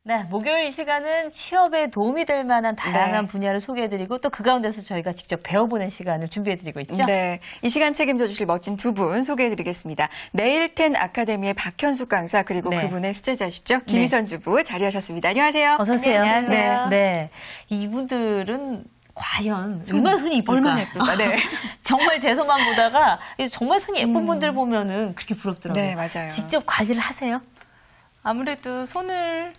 네, 목요일 이 시간은 취업에 도움이 될 만한 다양한 분야를 소개해드리고 또 그 가운데서 저희가 직접 배워보는 시간을 준비해드리고 있죠. 네, 이 시간 책임져 주실 멋진 두 분 소개해드리겠습니다. 네일텐 아카데미의 박현숙 강사 그리고 그분의 수제자시죠. 김희선 주부 자리하셨습니다. 안녕하세요. 어서 오세요. 안녕하세요. 네, 이분들은 과연 얼마나 손이 이쁠까? 얼마나 예쁠까? 네. 정말 제 손만 보다가 정말 손이 예쁜 분들 보면은 그렇게 부럽더라고요. 네, 맞아요. 직접 관리를 하세요? 아무래도 손을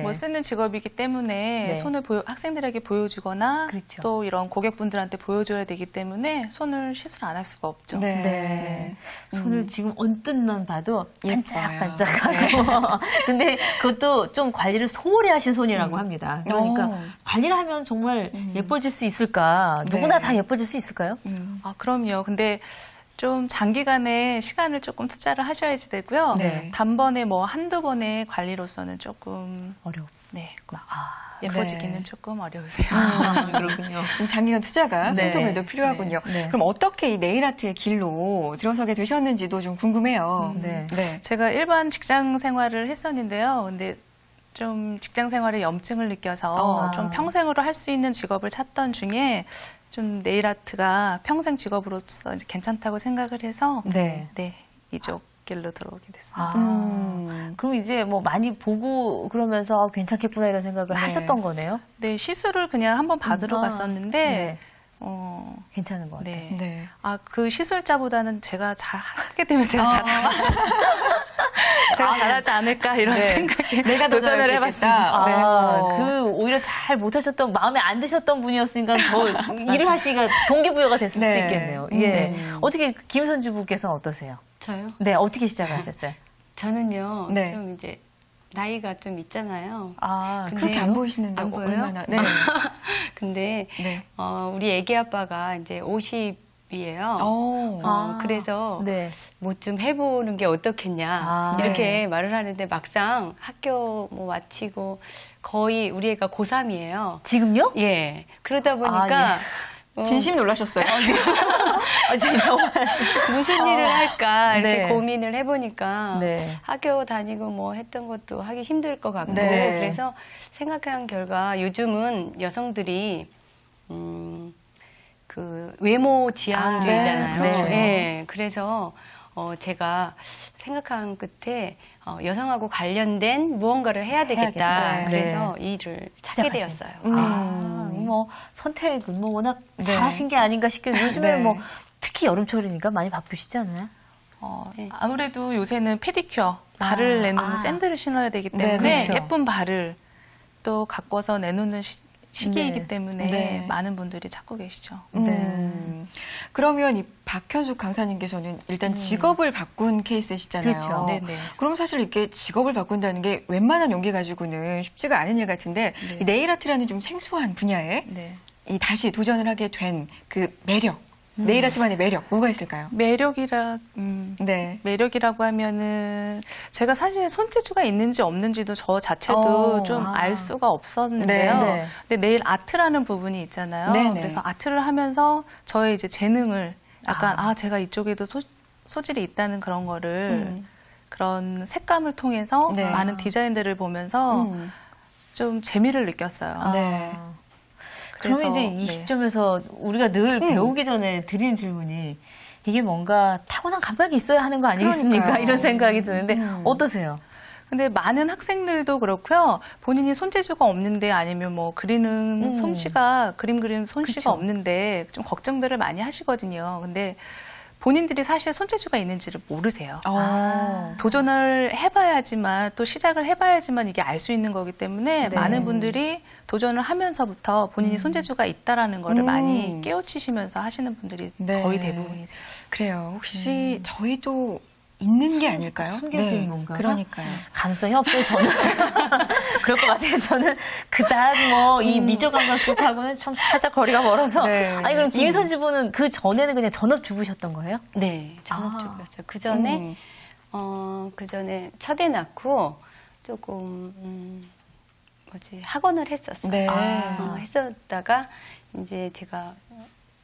뭐 쓰는 직업이기 때문에 손을 학생들에게 보여주거나 그렇죠. 또 이런 고객분들한테 보여줘야 되기 때문에 손을 시술 안 할 수가 없죠. 네. 손을 지금 언뜻만 봐도 예뻐요. 반짝반짝하고. 근데 그것도 좀 관리를 소홀히 하신 손이라고 합니다. 그러니까 관리를 하면 정말 예뻐질 수 있을까? 누구나 다 예뻐질 수 있을까요? 아, 그럼요. 근데 좀 장기간의 시간을 조금 투자를 하셔야지 되고요. 단번에 뭐 한두 번의 관리로서는 조금 네. 예뻐지기는 조금 어려우세요. 그렇군요. 좀 장기간 투자가 손톱에도 필요하군요. 그럼 어떻게 이 네일 아트의 길로 들어서게 되셨는지도 좀 궁금해요. 제가 일반 직장 생활을 했었는데요. 근데 좀 직장 생활에 염증을 느껴서 좀 평생으로 할 수 있는 직업을 찾던 중에 좀 네일 아트가 평생 직업으로서 이제 괜찮다고 생각을 해서 이쪽 길로 들어오게 됐습니다. 그럼 이제 뭐 많이 보고 그러면서 괜찮겠구나 이런 생각을 하셨던 거네요? 네, 시술을 그냥 한번 받으러 갔었는데 괜찮은 것 같아요. 아, 그 시술자보다는 제가 하게 되면 제가 잘하지 않을까 이런 생각에 내가 도전을 해봤습니다. 그 오히려 잘 못하셨던 마음에 안 드셨던 분이었으니까 더 일을 하시기가 동기부여가 됐을 수도 있겠네요. 어떻게 김선 주부께서는 어떠세요? 저요? 네, 어떻게 시작하셨어요? 저는요, 좀 이제 나이가 좀 있잖아요. 그렇게 안 보이시는데 안 보여요? 얼마나? 네. 근데 우리 애기 아빠가 이제 50이에요. 그래서 뭐 좀 해보는 게 어떻겠냐 이렇게 말을 하는데 막상 학교 뭐 마치고 거의 우리 애가 고3이에요. 지금요? 예. 그러다 보니까 진심 놀라셨어요. 정말 무슨 일을 할까 이렇게 고민을 해보니까 학교 다니고 뭐 했던 것도 하기 힘들 것 같고 그래서 생각한 결과 요즘은 여성들이 그 외모 지향주의잖아요. 그래서 제가 생각한 끝에 여성하고 관련된 무언가를 해야 되겠다. 그래서 이 일을 찾게 되었어요. 뭐 선택은 뭐 워낙 잘하신 게 아닌가 싶긴 요즘에 뭐 특히 여름철이니까 많이 바쁘시지 않나요? 아무래도 요새는 페디큐어, 발을 내놓는 샌들을 신어야 되기 때문에 예쁜 발을 또 가꿔서 내놓는 시기이기 때문에 많은 분들이 찾고 계시죠. 그러면 이 박현숙 강사님께서는 일단 직업을 바꾼 케이스시잖아요. 그렇죠. 그럼 사실 이렇게 직업을 바꾼다는 게 웬만한 용기 가지고는 쉽지가 않은 일 같은데 이 네일 아트라는 좀 생소한 분야에 이 다시 도전을 하게 된 그 매력, 네일 아트만의 매력 뭐가 있을까요? 매력이라고 하면은 제가 사실 손재주가 있는지 없는지도 저 자체도 좀 알 수가 없었는데요. 근데 네일 아트라는 부분이 있잖아요. 그래서 아트를 하면서 저의 이제 재능을 약간 제가 이쪽에도 소질이 있다는 그런 거를 그런 색감을 통해서 많은 디자인들을 보면서 좀 재미를 느꼈어요. 그러면 이제 이 시점에서 우리가 늘 배우기 전에 드리는 질문이 이게 뭔가 타고난 감각이 있어야 하는 거 아니겠습니까? 그러니까요. 이런 생각이 드는데 어떠세요? 근데 많은 학생들도 그렇고요. 본인이 손재주가 없는데 아니면 뭐 그리는 솜씨가 그림 솜씨가 없는데 좀 걱정들을 많이 하시거든요. 근데 본인들이 사실 손재주가 있는지를 모르세요. 도전을 해봐야지만 또 시작을 해봐야지만 이게 알 수 있는 거기 때문에 많은 분들이 도전을 하면서부터 본인이 손재주가 있다라는 거를 많이 깨우치시면서 하시는 분들이 거의 대부분이세요. 그래요. 혹시 저희도 있는 게 아닐까요? 숨겨진 뭔가. 그러니까요. 가능성이 없어요, 저는. 그럴 것 같아요. 저는 그닥 뭐 이 미적 감각 쪽하고는 좀 살짝 거리가 멀어서. 아니, 그럼 김희선 주부는 그 전에는 그냥 전업주부셨던 거예요? 네, 전업주부였어요. 그 전에 첫애 낳고 조금 학원을 했었어요. 했었다가 이제 제가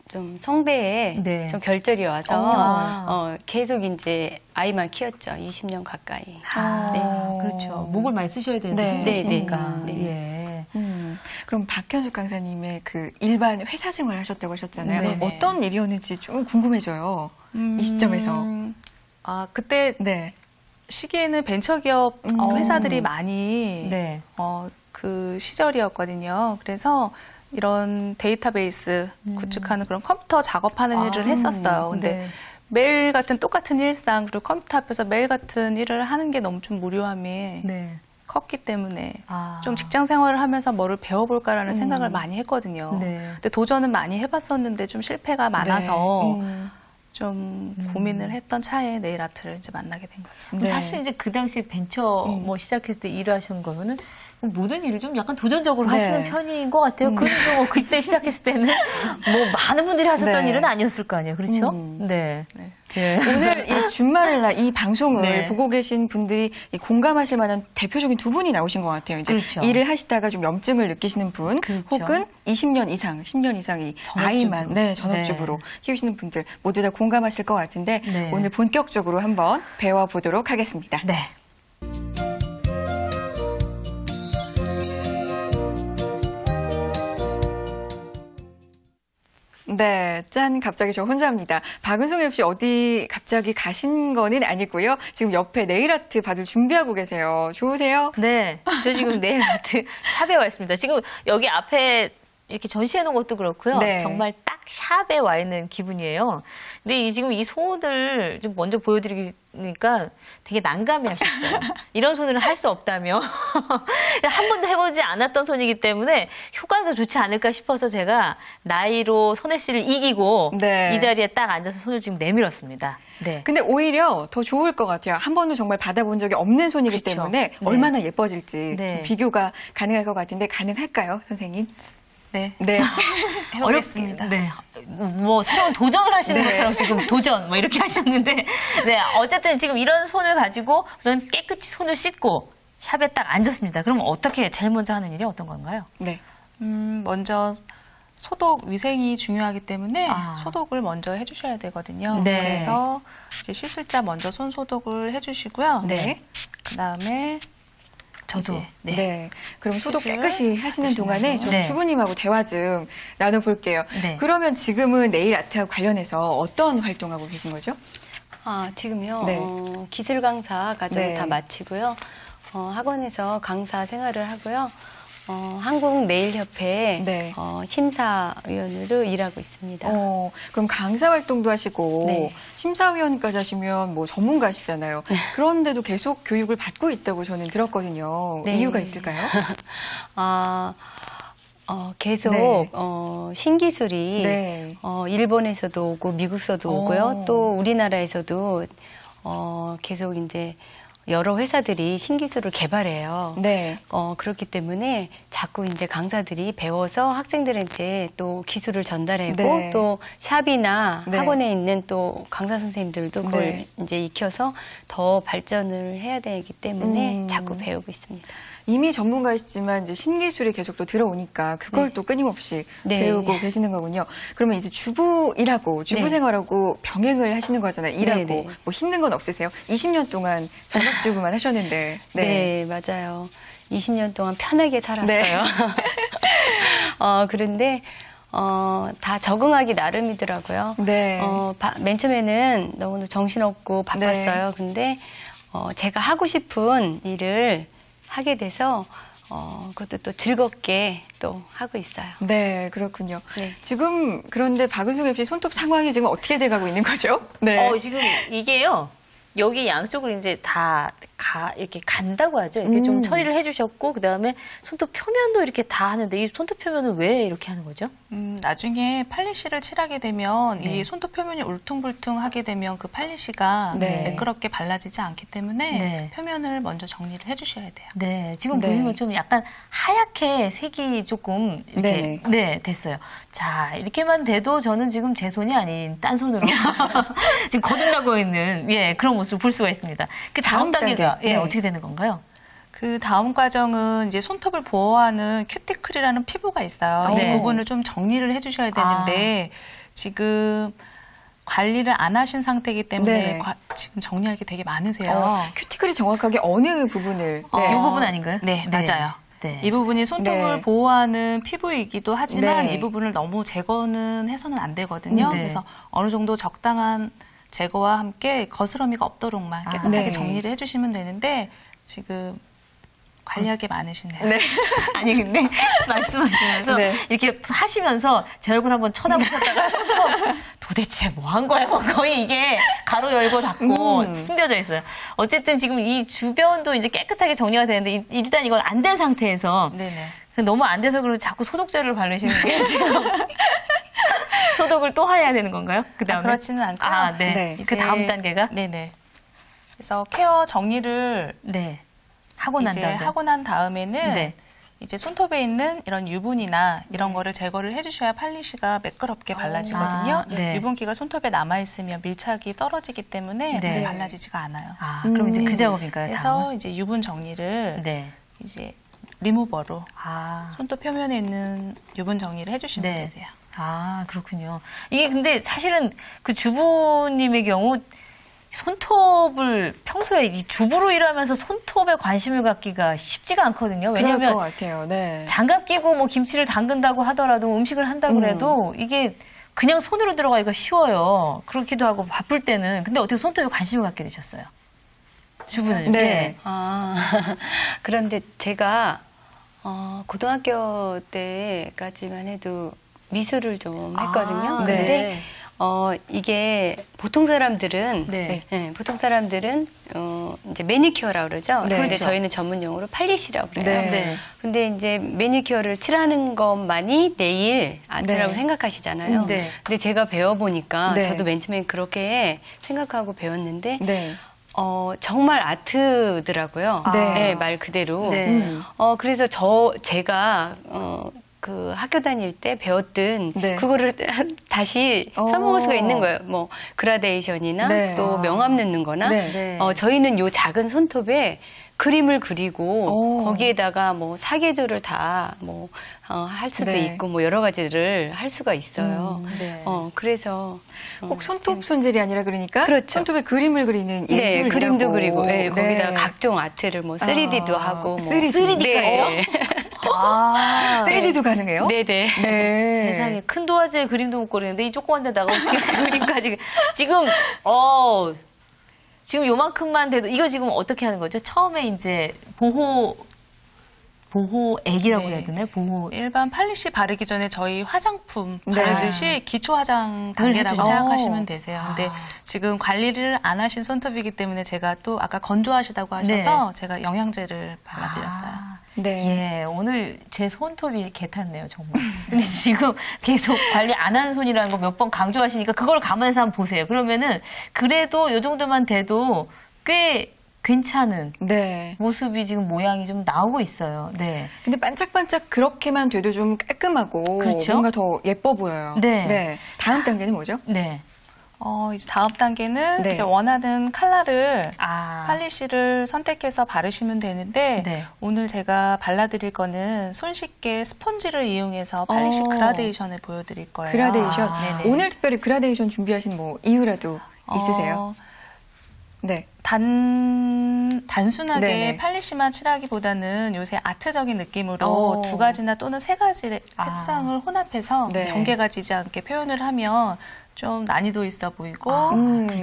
좀 성대에 네. 좀 결절이 와서 계속 이제 아이만 키웠죠. 20년 가까이. 네. 그렇죠. 목을 많이 쓰셔야 되는데 힘드시니까. 네. 그럼 박현숙 강사님의 그 일반 회사 생활 하셨다고 하셨잖아요. 네네. 어떤 일이었는지 좀 궁금해져요. 이 시점에서. 그때 시기에는 벤처기업 회사들이 많이 그 시절이었거든요. 그래서 이런 데이터베이스 구축하는 그런 컴퓨터 작업하는 일을 했었어요. 근데 매일 같은 똑같은 일상, 그리고 컴퓨터 앞에서 매일 같은 일을 하는 게 너무 좀 무료함이 컸기 때문에 좀 직장 생활을 하면서 뭐를 배워볼까라는 생각을 많이 했거든요. 근데 도전은 많이 해봤었는데 좀 실패가 많아서 좀 고민을 했던 차에 네일 아트를 이제 만나게 된 거죠. 사실 이제 그 당시에 벤처 뭐 시작했을 때 일을 하신 거면은 모든 일을 좀 약간 도전적으로 하시는 편인 것 같아요. 그리고 뭐 그때 시작했을 때는 뭐 많은 분들이 하셨던 일은 아니었을 거 아니에요. 그렇죠? 네. 오늘 이 준마렐라 이 방송을 보고 계신 분들이 공감하실 만한 대표적인 두 분이 나오신 것 같아요. 이제 일을 하시다가 좀 염증을 느끼시는 분, 혹은 20년 이상, 10년 이상 이 아이만 전업주부로 키우시는 분들 모두 다 공감하실 것 같은데 오늘 본격적으로 한번 배워보도록 하겠습니다. 짠, 갑자기 저 혼자입니다. 박은숙 MC 어디 갑자기 가신 거는 아니고요. 지금 옆에 네일아트 받을 준비하고 계세요. 좋으세요? 네, 저 지금 네일아트 샵에 와 있습니다. 지금 여기 앞에 이렇게 전시해 놓은 것도 그렇고요. 정말 딱 샵에 와 있는 기분이에요. 근데 지금 이 손을 좀 먼저 보여드리니까 되게 난감해 하셨어요. 이런 손을 할 수 없다며. 한 번도 해보지 않았던 손이기 때문에 효과도 좋지 않을까 싶어서 제가 나이로 선혜 씨를 이기고 이 자리에 딱 앉아서 손을 지금 내밀었습니다. 근데 오히려 더 좋을 것 같아요. 한 번도 정말 받아본 적이 없는 손이기 때문에 얼마나 예뻐질지 비교가 가능할 것 같은데 가능할까요, 선생님? 네. 해보겠습니다. 뭐 새로운 도전을 하시는 것처럼 지금 도전 뭐 이렇게 하셨는데 어쨌든 지금 이런 손을 가지고 우선 깨끗이 손을 씻고 샵에 딱 앉았습니다. 그럼 어떻게 제일 먼저 하는 일이 어떤 건가요? 먼저 소독 위생이 중요하기 때문에 소독을 먼저 해주셔야 되거든요. 그래서 이제 씻을 자 먼저 손 소독을 해주시고요. 그다음에 저도. 그럼 소독 깨끗이 하시는 동안에 저 주부님하고 대화 좀 나눠볼게요. 그러면 지금은 네일 아트하고 관련해서 어떤 활동하고 계신 거죠? 지금요. 기술 강사 과정을 다 마치고요. 학원에서 강사 생활을 하고요. 한국네일협회 심사위원으로 일하고 있습니다. 그럼 강사 활동도 하시고 심사위원까지 하시면 뭐 전문가시잖아요. 그런데도 계속 교육을 받고 있다고 저는 들었거든요. 이유가 있을까요? 계속 신기술이 일본에서도 오고 미국에서도 오고요. 또 우리나라에서도 계속 이제 여러 회사들이 신기술을 개발해요. 그렇기 때문에 자꾸 이제 강사들이 배워서 학생들한테 또 기술을 전달하고 또 샵이나 학원에 있는 또 강사 선생님들도 그걸 이제 익혀서 더 발전을 해야 되기 때문에 자꾸 배우고 있습니다. 이미 전문가이시지만 이제 신기술이 계속 또 들어오니까 그걸 또 끊임없이 배우고 계시는 거군요. 그러면 이제 주부 생활하고 병행을 하시는 거잖아요. 일하고 뭐 힘든 건 없으세요? 20년 동안 전업주부만 하셨는데. 네, 맞아요. 20년 동안 편하게 살았어요. 그런데 다 적응하기 나름이더라고요. 맨 처음에는 너무 정신없고 바빴어요. 근데 제가 하고 싶은 일을 하게 돼서 그것도 또 즐겁게 또 하고 있어요. 그렇군요. 지금 그런데 박은숙 MC 손톱 상황이 지금 어떻게 돼가고 있는 거죠? 지금 이게요. 여기 양쪽을 이제 이렇게 간다고 하죠. 이렇게 좀 처리를 해주셨고, 그 다음에 손톱 표면도 이렇게 다 하는데, 이 손톱 표면은 왜 이렇게 하는 거죠? 나중에 팔리시를 칠하게 되면 이 손톱 표면이 울퉁불퉁하게 되면 그 팔리시가 매끄럽게 발라지지 않기 때문에 표면을 먼저 정리를 해주셔야 돼요. 지금 보이는 건 좀 약간 하얗게 색이 조금 이렇게 됐어요. 자, 이렇게만 돼도 저는 지금 제 손이 아닌 딴 손으로 지금 거듭나고 있는 그런 모습을 볼 수가 있습니다. 그 다음 단계가 어떻게 되는 건가요? 그 다음 과정은 이제 손톱을 보호하는 큐티클이라는 피부가 있어요. 이 부분을 좀 정리를 해주셔야 되는데 지금 관리를 안 하신 상태이기 때문에 지금 정리할 게 되게 많으세요. 큐티클이 정확하게 어느 부분을? 이 부분 아닌가요? 네, 맞아요. 네. 이 부분이 손톱을 보호하는 피부이기도 하지만 이 부분을 너무 제거는 해서는 안 되거든요. 그래서 어느 정도 적당한 제거와 함께 거스러미가 없도록만 깨끗하게 정리를 해주시면 되는데 지금 관리할 게 많으시네요. 네. 아니 근데 말씀하시면서 이렇게 하시면서 제 얼굴 한번 쳐다보셨다가 손톱 도대체 뭐 한 거야? 거의 이게 가로 열고 닫고 숨겨져 있어요. 어쨌든 지금 이 주변도 이제 깨끗하게 정리가 되는데 일단 이건 안 된 상태에서 너무 안 돼서 그리고 자꾸 소독제를 바르시는 게 지금 소독을 또 해야 되는 건가요? 그다음에 그렇지는 않고요. 그 다음 단계가 네네. 그래서 케어 정리를 하고 난 다음에는 이제 손톱에 있는 이런 유분이나 이런 거를 제거를 해주셔야 팔리시가 매끄럽게 발라지거든요. 유분기가 손톱에 남아있으면 밀착이 떨어지기 때문에 잘 발라지지가 않아요. 그럼 이제 그 작업인가요? 그래서 다음은? 이제 유분 정리를 이제 리무버로 손톱 표면에 있는 유분 정리를 해주시면 되세요. 그렇군요. 이게 근데 사실은 그 주부님의 경우 손톱을 평소에 이 주부로 일하면서 손톱에 관심을 갖기가 쉽지가 않거든요. 왜냐하면 그럴 것 같아요. 장갑 끼고 뭐 김치를 담근다고 하더라도 음식을 한다고 해도 이게 그냥 손으로 들어가기가 쉬워요. 그렇기도 하고 바쁠 때는. 근데 어떻게 손톱에 관심을 갖게 되셨어요? 주부는. 그런데 제가 고등학교 때까지만 해도 미술을 좀 했거든요. 근데 이게 보통 사람들은 이제 매니큐어라고 그러죠. 근데 저희는 전문 용어로 팔리시라고 그래요. 근데 이제 매니큐어를 칠하는 것만이 네일 아트라고 생각하시잖아요. 근데 제가 배워보니까 저도 맨 처음에 그렇게 생각하고 배웠는데 정말 아트더라고요. 말 그대로. 그래서 제가 그 학교 다닐 때 배웠던 그거를 다시 써먹을 수가 있는 거예요. 뭐 그라데이션이나 또 명암 넣는 거나 저희는 요 작은 손톱에 그림을 그리고 거기에다가 뭐 사계절을 다 뭐 할 수도 있고 뭐 여러 가지를 할 수가 있어요. 그래서 꼭 손톱 손질이 아니라 그러니까 그렇죠. 손톱에 그림을 그리는 예술이라고. 그림도 그리고 거기다가 각종 아트를 뭐 3D도 하고 뭐 3D까지요? 3D도 가능해요? 네네. 세상에 큰 도화지에 그림도 못 그리는데 이 조그만 데다가 어떻게 그림까지 지금 지금 요만큼만 돼도 이거 지금 어떻게 하는 거죠? 처음에 이제 보호액이라고 해야 되나요? 일반 팔리시 바르기 전에 저희 화장품 바르듯이 기초 화장 단계라고 생각하시면 되세요. 근데 지금 관리를 안 하신 손톱이기 때문에 제가 또 아까 건조하시다고 하셔서 제가 영양제를 발라드렸어요. 오늘 제 손톱이 개탔네요, 정말. 근데 지금 계속 관리 안 한 손이라는 거 몇 번 강조하시니까 그걸 감안해서 한번 보세요. 그러면은 그래도 이 정도만 돼도 꽤 괜찮은 모습이 지금 모양이 좀 나오고 있어요. 근데 반짝반짝 그렇게만 돼도 좀 깔끔하고 뭔가 더 예뻐 보여요. 다음 단계는 뭐죠? 이제 다음 단계는 이제 원하는 컬러를 팔리시를 선택해서 바르시면 되는데 오늘 제가 발라드릴 거는 손쉽게 스폰지를 이용해서 팔리시 그라데이션을 보여드릴 거예요. 그라데이션? 오늘 특별히 그라데이션 준비하신 뭐 이유라도 있으세요? 단순하게 팔리시만 칠하기보다는 요새 아트적인 느낌으로 두 가지나 또는 세 가지 색상을 혼합해서 경계가 지지 않게 표현을 하면 좀 난이도 있어 보이고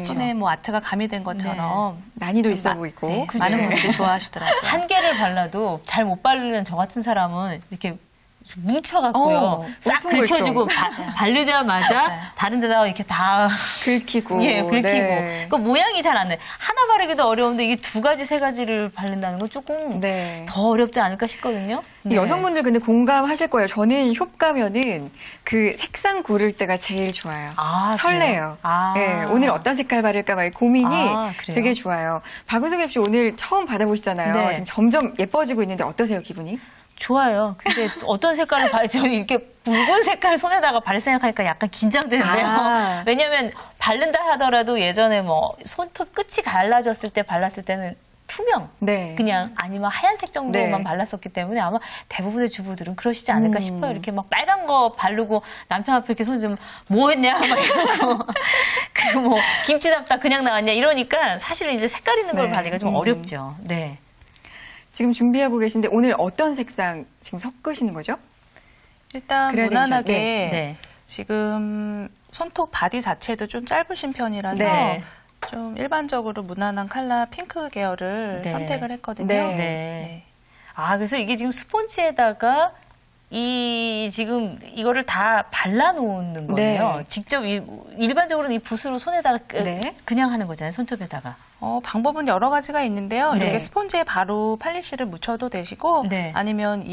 손에 뭐 아트가 가미된 것처럼 난이도 있어 보이고 많은 분들이 좋아하시더라고요. 한 개를 발라도 잘 못 바르는 저 같은 사람은 이렇게 뭉쳐갖고요. 싹 긁혀지고 바르자마자 다른 데다가 이렇게 다 긁히고. 긁히고. 그 모양이 잘 안 나요. 하나 바르기도 어려운데 이게 두 가지, 세 가지를 바른다는 건 조금 더 어렵지 않을까 싶거든요. 여성분들 근데 공감하실 거예요. 저는 숍 가면은 그 색상 고를 때가 제일 좋아요. 설레요. 오늘 어떤 색깔 바를까 막 고민이 되게 좋아요. 박은숙 MC 오늘 처음 받아보시잖아요. 지금 점점 예뻐지고 있는데 어떠세요, 기분이? 좋아요. 근데 어떤 색깔을 저는 이렇게 붉은 색깔을 손에다가 바를 생각하니까 약간 긴장되는데요. 왜냐면 바른다 하더라도 예전에 뭐 손톱 끝이 갈라졌을 때 발랐을 때는 투명, 네. 그냥 아니면 하얀색 정도만 네. 발랐었기 때문에 아마 대부분의 주부들은 그러시지 않을까 싶어요. 이렇게 막 빨간 거 바르고 남편 앞에 이렇게 손 좀 뭐 했냐 막 이러고 그 뭐 김치 담다 그냥 나왔냐 이러니까 사실은 이제 색깔 있는 걸 네. 바르기가 좀 어렵죠. 네. 지금 준비하고 계신데 오늘 어떤 색상 지금 섞으시는 거죠? 일단 무난하게 네. 지금 손톱 바디 자체도 좀 짧으신 편이라서 네. 좀 일반적으로 무난한 컬러 핑크 계열을 네. 선택을 했거든요. 네. 네. 아, 그래서 이게 지금 스폰지에다가 지금 이거를 다 발라놓는 거예요. 네. 직접 일반적으로는 이 붓으로 손에다가 네. 그냥 하는 거잖아요. 손톱에다가. 방법은 여러 가지가 있는데요. 네. 이렇게 스폰지에 바로 팔리시를 묻혀도 되시고 네. 아니면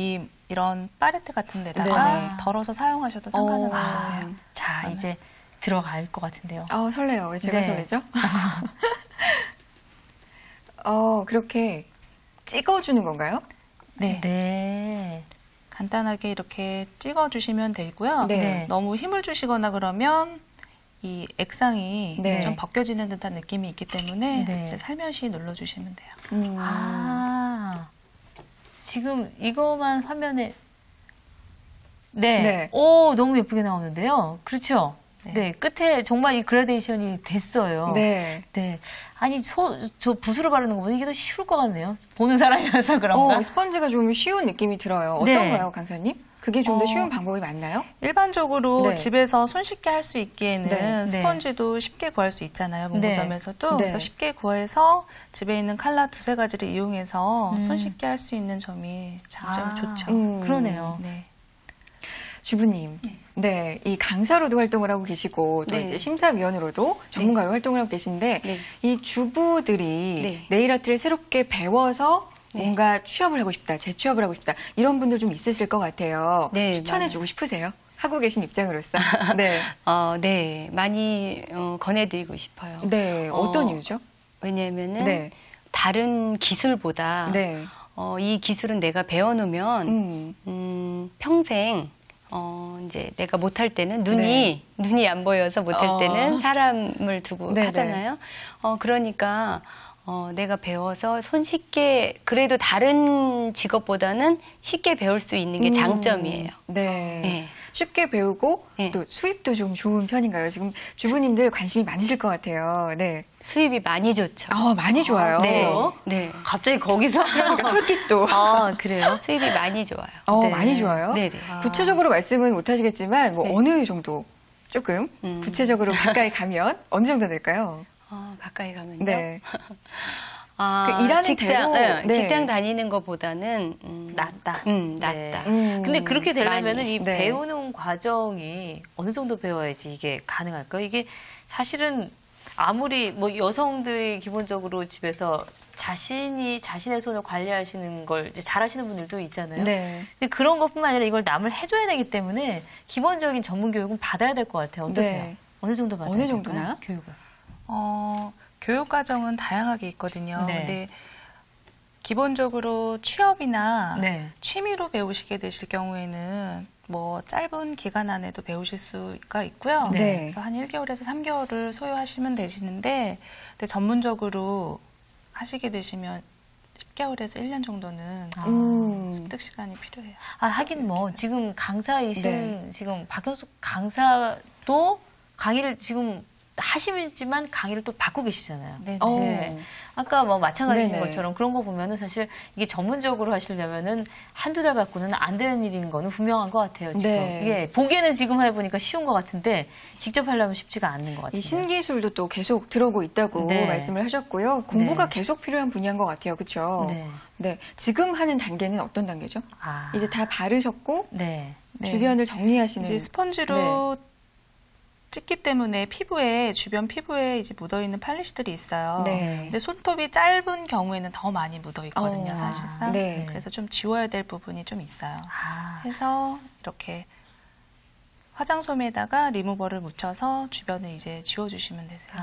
이런 파레트 같은 데다가 네. 덜어서 사용하셔도 상관은 없으세요. 자, 이제 들어갈 것 같은데요. 설레요. 왜 제가 네. 설레죠? 그렇게 찍어주는 건가요? 네. 네. 간단하게 이렇게 찍어주시면 되고요. 네. 너무 힘을 주시거나 그러면 이 액상이 네. 좀 벗겨지는 듯한 느낌이 있기 때문에 네. 이제 살며시 눌러주시면 돼요. 지금 이거만 화면에 네. 네. 오, 너무 예쁘게 나오는데요. 그렇죠? 네. 끝에 정말 이 그라데이션이 됐어요. 네. 네. 아니, 저 붓으로 바르는 것보다 이게 더 쉬울 것 같네요. 보는 사람이라서 그런가? 스펀지가 좀 쉬운 느낌이 들어요. 네. 어떤가요, 강사님? 그게 좀 더 쉬운 방법이 맞나요? 일반적으로 네. 집에서 손쉽게 할 수 있기에는 네. 스펀지도 쉽게 구할 수 있잖아요. 문구점에서도. 네. 그래서 쉽게 구해서 집에 있는 컬러 두세 가지를 이용해서 손쉽게 할 수 있는 점이 장점이 좋죠. 그러네요. 네. 주부님. 네, 이 강사로도 활동을 하고 계시고 또 네. 이제 심사위원으로도 전문가로 활동을 하고 계신데 네. 이 주부들이 네. 네일 아트를 새롭게 배워서 뭔가 취업을 하고 싶다, 재취업을 하고 싶다 이런 분들 좀 있으실 것 같아요. 네, 추천해주고 싶으세요? 하고 계신 입장으로서. 네. 네, 많이 권해드리고 싶어요. 네, 어떤 이유죠? 왜냐하면은 네. 다른 기술보다 네. 이 기술은 내가 배워놓으면 평생 이제 내가 못할 때는 눈이 안 보여서 못할 때는 사람을 두고 네네. 하잖아요. 그러니까 내가 배워서 손쉽게 그래도 다른 직업보다는 쉽게 배울 수 있는 게 장점이에요. 네. 네. 쉽게 배우고 네. 또 수입도 좀 좋은 편인가요? 지금 주부님들 관심이 많으실 것 같아요. 네. 수입이 많이 좋죠. 많이 좋아요. 네. 네. 갑자기 거기서. 그러니까 솔깃도. 그래요? 수입이 많이 좋아요. 네. 많이 좋아요. 네네. 구체적으로 말씀은 못 하시겠지만 뭐 네. 어느 정도 조금 구체적으로 가까이 가면 어느 정도 될까요? 가까이 가면요. 네. 그 일하는 직장, 대로, 네. 직장 다니는 것보다는 낫다. 낫다. 근데 그렇게 되려면은 많이. 이 네. 배우는 과정이 어느 정도 배워야지 이게 가능할까요? 이게 사실은 아무리 뭐 여성들이 기본적으로 집에서 자신의 손을 관리하시는 걸 이제 잘하시는 분들도 있잖아요. 네. 근데 그런 것뿐만 아니라 이걸 남을 해줘야 되기 때문에 기본적인 전문 교육은 받아야 될 것 같아요. 어떠세요? 네. 어느 정도 받아야 어느 될까요? 정도나? 교육을. 교육 과정은 다양하게 있거든요. 네. 근데 기본적으로 취업이나 네. 취미로 배우시게 되실 경우에는 뭐 짧은 기간 안에도 배우실 수가 있고요. 네. 그래서 한 1개월에서 3개월을 소요하시면 되시는데 근데 전문적으로 하시게 되시면 10개월에서 1년 정도는 습득 시간이 필요해요. 하긴 뭐 지금 강사이신 네. 지금 박현숙 강사도 강의를 지금 하시지만 강의를 또 받고 계시잖아요. 네. 네. 아까 뭐 마찬가지인 네네. 것처럼 그런 거 보면은 사실 이게 전문적으로 하시려면은 한두 달 갖고는 안 되는 일인 거는 분명한 것 같아요. 지금. 네. 이게 보기에는 지금 해보니까 쉬운 것 같은데 직접 하려면 쉽지가 않는 것 같아요. 이 신기술도 또 계속 들어오고 있다고 네. 말씀을 하셨고요. 공부가 네. 계속 필요한 분야인 것 같아요. 그렇죠? 네. 네. 지금 하는 단계는 어떤 단계죠? 이제 다 바르셨고 네. 주변을 정리하시는 이제 스펀지로 찍기 때문에 주변 피부에 이제 묻어있는 팔리시들이 있어요. 네. 근데 손톱이 짧은 경우에는 더 많이 묻어있거든요, 사실상. 네. 그래서 좀 지워야 될 부분이 좀 있어요. 아, 해서 이렇게 화장솜에다가 리무버를 묻혀서 주변을 이제 지워주시면 되세요.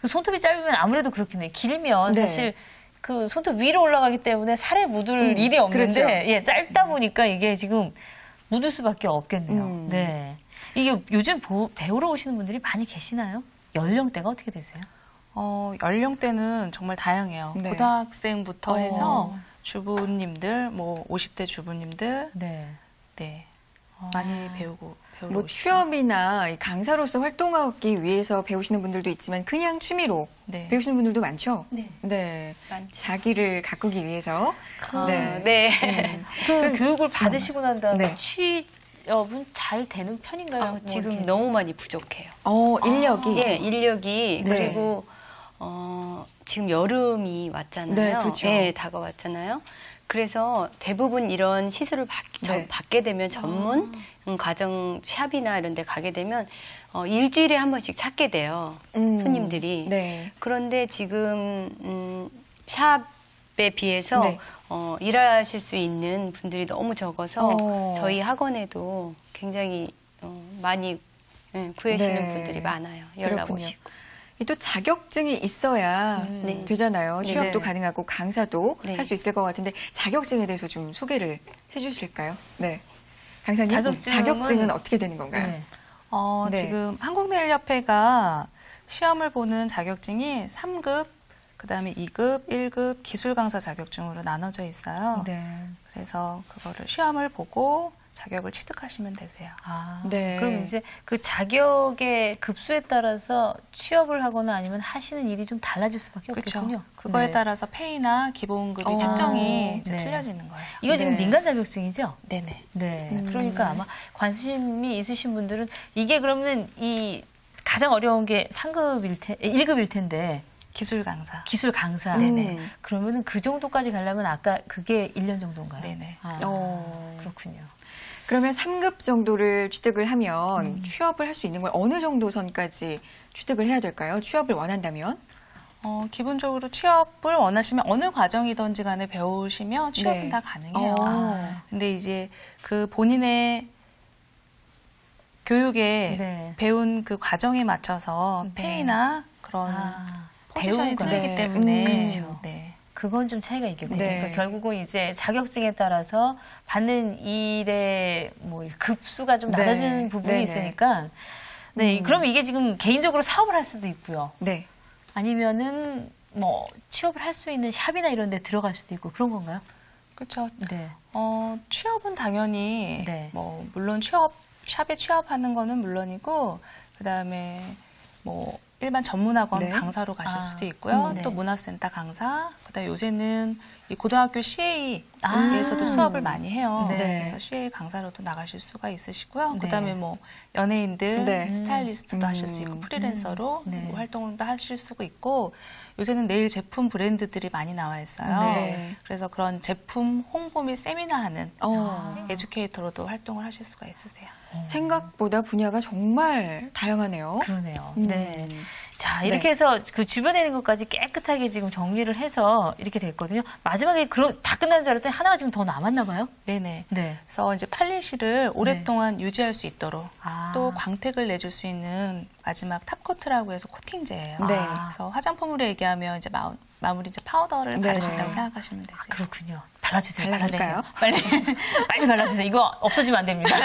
그 손톱이 짧으면 아무래도 그렇긴 해요. 길면 네. 사실 그 손톱 위로 올라가기 때문에 살에 묻을 일이 없는데 그렇죠. 예, 짧다 보니까 이게 지금 묻을 수밖에 없겠네요. 네. 이게 요즘 배우러 오시는 분들이 많이 계시나요? 연령대가 어떻게 되세요? 연령대는 정말 다양해요. 네. 고등학생부터 해서 주부님들, 뭐 50대 주부님들, 네, 많이 배우러 뭐 오시죠. 취업이나 강사로서 활동하기 위해서 배우시는 분들도 있지만 그냥 취미로 배우시는 분들도 많죠. 네, 많죠. 자기를 가꾸기 위해서. 그 교육을 받으시고 난 다음에 취업은 잘 되는 편인가요? 지금 이렇게. 너무 많이 부족해요. 인력이. 예, 인력이 그리고 지금 여름이 왔잖아요. 네, 그렇죠. 예, 다가왔잖아요. 그래서 대부분 이런 시술을 받게 되면 전문 가정 샵이나 이런 데 가게 되면 일주일에 한 번씩 찾게 돼요. 손님들이. 네. 그런데 지금 샵에 비해서 일하실 수 있는 분들이 너무 적어서 저희 학원에도 굉장히 많이 구하시는 분들이 많아요. 연락 그렇군요. 오시고. 또 자격증이 있어야 되잖아요. 취업도 네. 가능하고 강사도 네. 할 수 있을 것 같은데 자격증에 대해서 좀 소개를 해주실까요? 네, 강사님. 자격증은 어떻게 되는 건가요? 네. 지금 한국네일협회가 시험을 보는 자격증이 3급, 그다음에 2급, 1급 기술 강사 자격증으로 나눠져 있어요. 그래서 그거를 시험을 보고 자격을 취득하시면 되세요. 그럼 이제 그 자격의 급수에 따라서 취업을 하거나 아니면 하시는 일이 좀 달라질 수밖에 없겠군요. 그거에 따라서 페이나 기본급이 측정이 이제 틀려지는 거예요. 이거 지금 민간 자격증이죠? 네네. 그러니까 아마 관심이 있으신 분들은 이게 그러면 이 가장 어려운 게 1급일 텐데 기술 강사. 기술 강사. 그러면은 그 정도까지 가려면 아까 그게 1년 정도인가요? 네네. 그렇군요. 그러면 3급 정도를 취득을 하면 취업을 할 수 있는 건 어느 정도 선까지 취득을 해야 될까요? 취업을 원한다면? 기본적으로 취업을 원하시면 어느 과정이든지 간에 배우시면 취업은 다 가능해요. 근데 이제 그 본인의 교육에 배운 그 과정에 맞춰서 페이나 그런 포지션이 틀리기 때문에 그건 좀 차이가 있겠군요. 그러니까 결국은 이제 자격증에 따라서 받는 일의 뭐 급수가 좀 나눠지는 부분이 있으니까. 그럼 이게 지금 개인적으로 사업을 할 수도 있고요. 아니면은 뭐 취업을 할 수 있는 샵이나 이런 데 들어갈 수도 있고 그런 건가요? 그렇죠. 취업은 당연히 뭐 물론 샵에 취업하는 거는 물론이고 그다음에 뭐 일반 전문학원 강사로 가실 수도 있고요. 또 문화센터 강사, 그다음에 요새는 이 고등학교 CA에서도 수업을 많이 해요. 그래서 CA 강사로도 나가실 수가 있으시고요. 그다음에 뭐 연예인들, 스타일리스트도 하실 수 있고 프리랜서로 뭐 활동도 하실 수가 있고 요새는 네일 제품 브랜드들이 많이 나와 있어요. 그래서 그런 제품 홍보 및 세미나 하는 에듀케이터로도 활동을 하실 수가 있으세요. 생각보다 분야가 정말 다양하네요. 그러네요. 자, 이렇게 해서 그 주변에 있는 것까지 깨끗하게 지금 정리를 해서 이렇게 됐거든요. 마지막에 다 끝나는 줄 알았더니 하나가 지금 더 남았나 봐요? 네네. 그래서 이제 팔리시를 오랫동안 유지할 수 있도록 또 광택을 내줄 수 있는 마지막 탑코트라고 해서 코팅제예요. 그래서 화장품으로 얘기하면 이제 마무리 이제 파우더를 바르신다고 생각하시면 되세요. 그렇군요. 발라주세요. 발라주세요. 빨리 발라주세요. 이거 없어지면 안 됩니다.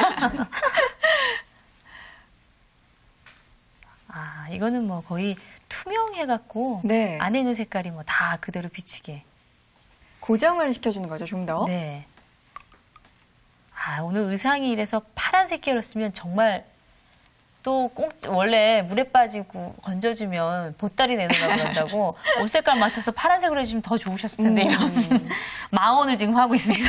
이거는 뭐 거의 투명해갖고 안에 있는 색깔이 뭐 다 그대로 비치게. 고정을 시켜주는 거죠, 좀 더. 오늘 의상이 이래서 파란색 계열이었으면 정말 또 원래 물에 빠지고 건져주면 보따리 내놓으라고 그런다고 옷 색깔 맞춰서 파란색으로 해주면 더 좋으셨을 텐데 이런 망언을 지금 하고 있습니다.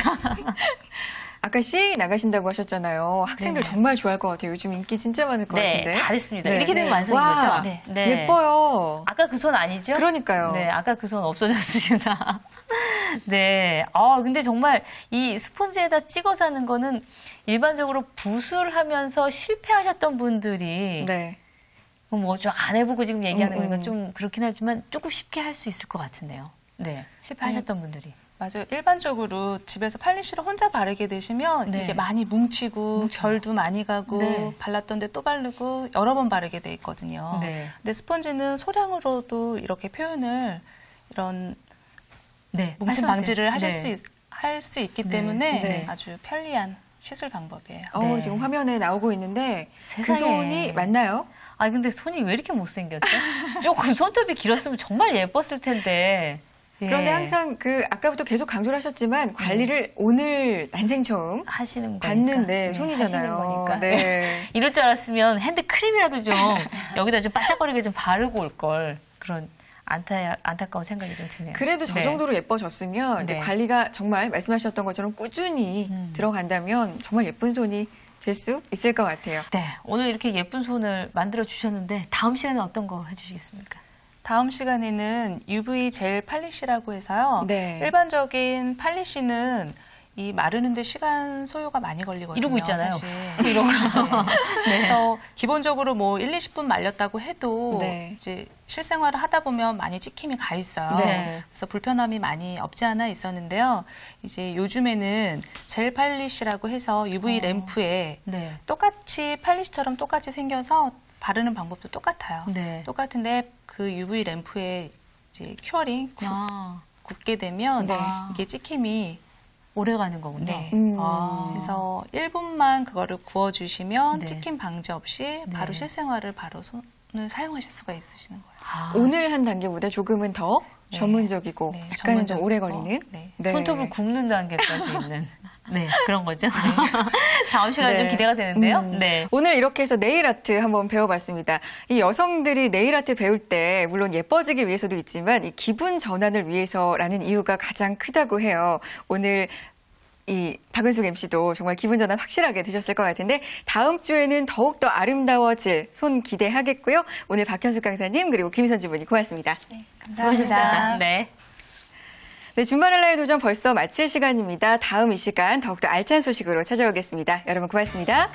아까 CA 나가신다고 하셨잖아요. 학생들 정말 좋아할 것 같아요. 요즘 인기 진짜 많을 것 같은데. 다 됐습니다. 이렇게 되면 완성인 거죠? 예뻐요. 아까 그 손 아니죠? 그러니까요. 아까 그 손 없어졌습니다. 근데 정말 이 스폰지에다 찍어서 하는 거는 일반적으로 붓을 하면서 실패하셨던 분들이 뭐 좀 안 해보고 지금 얘기하는 거니까 좀 그렇긴 하지만 조금 쉽게 할 수 있을 것 같은데요. 실패하셨던 분들이. 맞아요. 일반적으로 집에서 팔리시를 혼자 바르게 되시면 이게 많이 뭉치고 결도 많이 가고 발랐던 데 또 바르고 여러 번 바르게 돼 있거든요. 근데 스펀지는 소량으로도 이렇게 표현을 이런 뭉침 방지를 할 수 있기 때문에 아주 편리한 시술 방법이에요. 지금 화면에 나오고 있는데 세상에. 그 손이 맞나요? 아, 근데 손이 왜 이렇게 못생겼죠? 조금 손톱이 길었으면 정말 예뻤을 텐데. 그런데 항상 아까부터 계속 강조를 하셨지만 관리를 오늘 난생 처음 하시는 받는 손이잖아요. 거니까. 이럴 줄 알았으면 핸드크림이라도 좀 여기다 좀 반짝거리게 좀 바르고 올 걸. 그런 안타까운 생각이 좀 드네요. 그래도 저 정도로 예뻐졌으면 관리가 정말 말씀하셨던 것처럼 꾸준히 들어간다면 정말 예쁜 손이 될 수 있을 것 같아요. 네, 오늘 이렇게 예쁜 손을 만들어 주셨는데 다음 시간에 어떤 거 해주시겠습니까? 다음 시간에는 UV 젤 팔리시라고 해서요. 일반적인 팔리시는 이 마르는데 시간 소요가 많이 걸리거든요. 이러고 있잖아요. 사실. 이러고. 그래서 기본적으로 뭐 1, 20분 말렸다고 해도 이제 실생활을 하다 보면 많이 찍힘이 가 있어요. 그래서 불편함이 많이 없지 않아 있었는데요. 이제 요즘에는 젤 팔리시라고 해서 UV 램프에 똑같이 팔리시처럼 똑같이 생겨서 바르는 방법도 똑같아요. 똑같은데 그 UV 램프에 이제 큐어링 굳게 되면 이게 찍힘이 오래 가는 거군요. 그래서 1분만 그거를 구워주시면 찍힘 방지 없이 바로 실생활을 바로 손을 사용하실 수가 있으시는 거예요. 오늘 한 단계보다 조금은 더 전문적이고 약간은 좀 오래 걸리는 손톱을 굽는 단계까지 있는 그런 거죠. 다음 시간에 좀 기대가 되는데요. 오늘 이렇게 해서 네일 아트 한번 배워봤습니다. 이 여성들이 네일 아트 배울 때 물론 예뻐지기 위해서도 있지만 이 기분 전환을 위해서라는 이유가 가장 크다고 해요. 오늘 이 박은숙 MC도 정말 기분 전환 확실하게 되셨을 것 같은데 다음 주에는 더욱더 아름다워질 손 기대하겠고요. 오늘 박현숙 강사님 그리고 김희선 주부님 고맙습니다. 수고하셨습니다. 네, 주말 알라의 도전 벌써 마칠 시간입니다. 다음 이 시간 더욱더 알찬 소식으로 찾아오겠습니다. 여러분 고맙습니다.